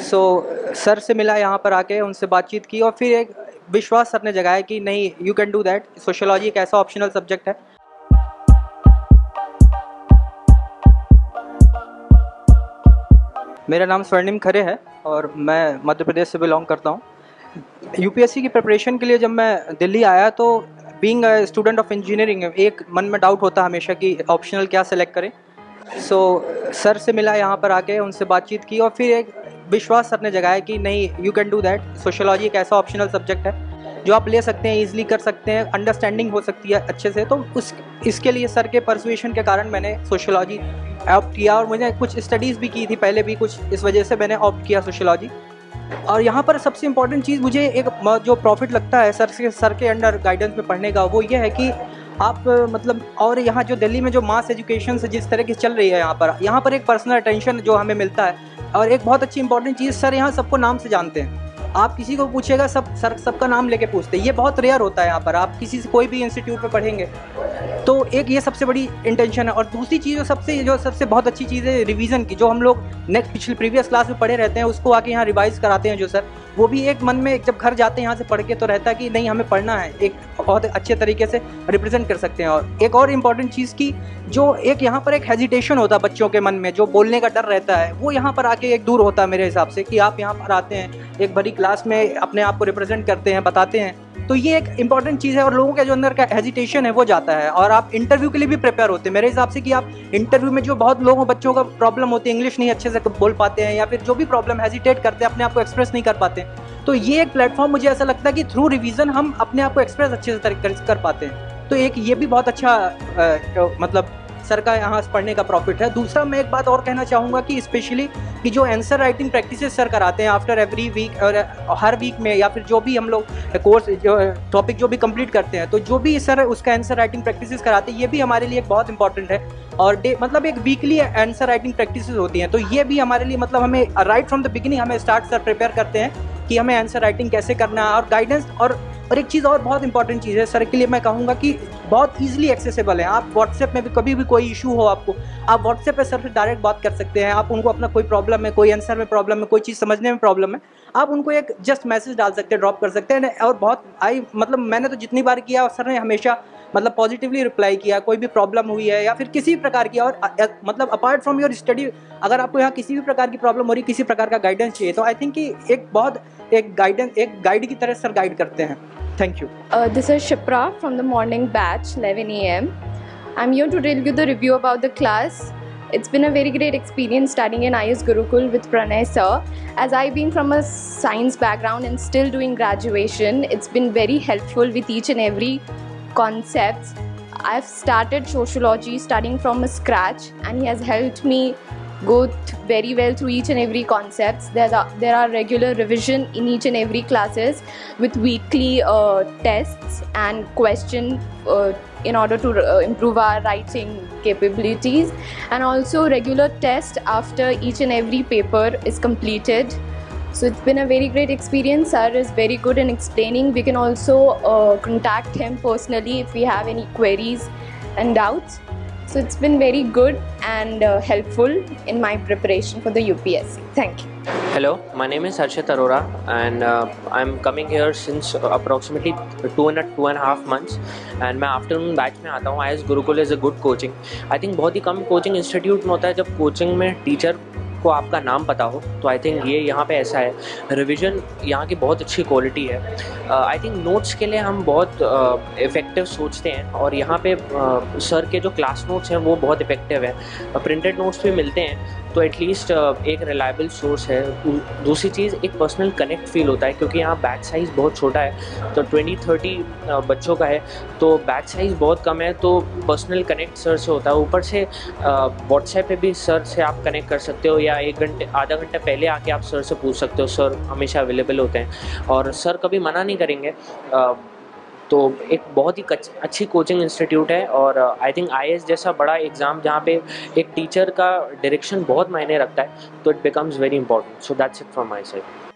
Sir से मिला यहाँ पर आके, उनसे बातचीत की और फिर एक विश्वास सर ने जगाया कि नहीं, you can do that. Sociology एक ऐसा ऑप्शनल सब्जेक्ट है। मेरा नाम स्वर्णिम खरे है और मैं मध्य प्रदेश से बिलोंग करता हूँ। यूपीएससी की प्रिपरेशन के लिए जब मैं दिल्ली आया तो being a student of engineering एक मन में डाउट होता हमेशा कि ऑप्शनल क्या सेलेक्ट करें। सर से मिला यहाँ पर आके, उनसे बातचीत की और फिर एक विश्वास सर ने जगाया कि नहीं, you can do that. Sociology एक ऐसा ऑप्शनल सब्जेक्ट है जो आप ले सकते हैं, ईजिली कर सकते हैं, अंडरस्टैंडिंग हो सकती है अच्छे से। तो इसके लिए सर के परसुएशन के कारण मैंने सोशियोलॉजी ऑप्ट किया और मुझे कुछ स्टडीज़ भी की थी पहले भी कुछ, इस वजह से मैंने ऑप्ट किया सोशियोलॉजी। और यहाँ पर सबसे इम्पॉर्टेंट चीज़ मुझे एक जो प्रॉफिट लगता है सर के अंडर गाइडेंस में पढ़ने का, वो ये है कि आप मतलब, और यहाँ जो दिल्ली में जो मास एजुकेशन से जिस तरह की चल रही है यहाँ पर एक पर्सनल अटेंशन जो हमें मिलता है। और एक बहुत अच्छी इंपॉर्टेंट चीज़, सर यहाँ सबको नाम से जानते हैं। आप किसी को पूछेगा सर सबका नाम लेके पूछते हैं, ये बहुत रेयर होता है यहाँ पर। आप किसी से कोई भी इंस्टीट्यूट में पढ़ेंगे तो एक ये सबसे बड़ी इंटेंशन है। और दूसरी चीज़ जो सबसे बहुत अच्छी चीज़ है रिवीजन की, जो हम लोग पिछले प्रीवियस क्लास में पढ़े रहते हैं उसको आके यहाँ रिवाइज कराते हैं जो सर, वो भी एक मन में जब घर जाते हैं यहाँ से पढ़ के तो रहता है कि नहीं, हमें पढ़ना है, एक बहुत अच्छे तरीके से रिप्रेजेंट कर सकते हैं। और एक और इम्पॉर्टेंट चीज़ की, जो एक यहाँ पर एक हेजिटेशन होता है बच्चों के मन में, जो बोलने का डर रहता है, वो यहाँ पर आके एक दूर होता है मेरे हिसाब से, कि आप यहाँ पर आते हैं, एक भरी क्लास में अपने आप को रिप्रेजेंट करते हैं, बताते हैं, तो ये एक इंपॉर्टेंट चीज़ है। और लोगों के जो अंदर का हेजिटेशन है वो जाता है और आप इंटरव्यू के लिए भी प्रिपेयर होते हैं मेरे हिसाब से। कि आप इंटरव्यू में जो बहुत लोगों बच्चों का प्रॉब्लम होती है, इंग्लिश नहीं अच्छे से बोल पाते हैं या फिर जो भी प्रॉब्लम, हेजिटेट करते हैं, अपने आप को एक्सप्रेस नहीं कर पाते हैं, तो ये एक प्लेटफॉर्म मुझे ऐसा लगता है कि थ्रू रिवीजन हम अपने आप को एक्सप्रेस अच्छे से कर पाते हैं। तो एक ये भी बहुत अच्छा मतलब सर का यहाँ पढ़ने का प्रॉफिट है। दूसरा मैं एक बात और कहना चाहूँगा कि स्पेशली कि जो आंसर राइटिंग प्रैक्टिसेस सर कराते हैं आफ्टर एवरी वीक और हर वीक में, या फिर जो भी हम लोग कोर्स जो टॉपिक जो भी कंप्लीट करते हैं, तो जो भी सर उसका आंसर राइटिंग प्रैक्टिसेस कराते हैं, ये भी हमारे लिए बहुत इंपॉर्टेंट है। और मतलब एक वीकली आंसर राइटिंग प्रैक्टिसेस होती हैं, तो ये भी हमारे लिए मतलब हमें राइट फ्रॉम द बिगिनिंग हमें स्टार्ट सर प्रिपेयर करते हैं कि हमें आंसर राइटिंग कैसे करना है और गाइडेंस। और एक चीज़ और बहुत इंपॉर्टेंट चीज़ है सर के लिए, मैं कहूँगा कि बहुत ईजिली एक्सेसिबल है। आप व्हाट्सएप में भी कभी भी कोई इशू हो आपको, आप व्हाट्सएप पे सर से डायरेक्ट बात कर सकते हैं। आप उनको अपना कोई प्रॉब्लम है, कोई आंसर में प्रॉब्लम है, कोई चीज़ समझने में प्रॉब्लम है, आप उनको एक जस्ट मैसेज डाल सकते हैं, ड्रॉप कर सकते हैं। और बहुत मतलब मैंने तो जितनी बार किया, सर ने हमेशा मतलब पॉजिटिवली रिप्लाई किया, कोई भी प्रॉब्लम हुई है या फिर किसी भी प्रकार की। और मतलब अपार्ट फ्रॉम योर स्टडी, अगर आपको यहाँ किसी भी प्रकार की प्रॉब्लम हो रही, किसी प्रकार का गाइडेंस चाहिए, तो आई थिंक कि एक गाइड की तरह सर गाइड करते हैं। Thank you. This is Shipra from the morning batch, 11 a.m. I'm here to tell you the review about the class. It's been a very great experience studying in IS Gurukul with Pranay sir. As I've been from a science background and still doing graduation, it's been very helpful with each and every concepts. I've started sociology studying from scratch, and he has helped me go very well through each and every concepts. There are regular revision in each and every classes with weekly tests and question in order to improve our writing capabilities, and also regular test after each and every paper is completed. So it's been a very great experience. Sir is very good in explaining. We can also contact him personally if we have any queries and doubts. So it's been very good and helpful in my preparation for the UPSC. Thank you. Hello, my name is Harshit Arora, and I'm coming here since approximately 2.5 months, and मैं afternoon batch में आता हूँ। IS Gurukul is a good coaching. I think बहुत ही कम coaching institute में होता है जब coaching में टीचर को आपका नाम पता हो, तो आई थिंक ये यहाँ पे ऐसा है। रिवीजन यहाँ की बहुत अच्छी क्वालिटी है। आई थिंक नोट्स के लिए हम बहुत इफ़ेक्टिव सोचते हैं, और यहाँ पे सर के जो क्लास नोट्स हैं वो बहुत इफ़ेक्टिव हैं। प्रिंटेड नोट्स भी मिलते हैं, तो एटलीस्ट एक रिलायबल सोर्स है। दूसरी चीज़, एक पर्सनल कनेक्ट फील होता है, क्योंकि यहाँ बैच साइज़ बहुत छोटा है, तो 20-30 बच्चों का है, तो बैच साइज़ बहुत कम है, तो पर्सनल कनेक्ट सर से होता है। ऊपर से व्हाट्सएप पे भी सर से आप कनेक्ट कर सकते हो, या आधा घंटा पहले आके आप सर से पूछ सकते हो। सर हमेशा अवेलेबल होते हैं और सर कभी मना नहीं करेंगे। तो एक बहुत ही अच्छी कोचिंग इंस्टीट्यूट है, और आई थिंक IS जैसा बड़ा एग्ज़ाम जहाँ पे एक टीचर का डायरेक्शन बहुत मायने रखता है, तो it becomes very important. So that's it from my side.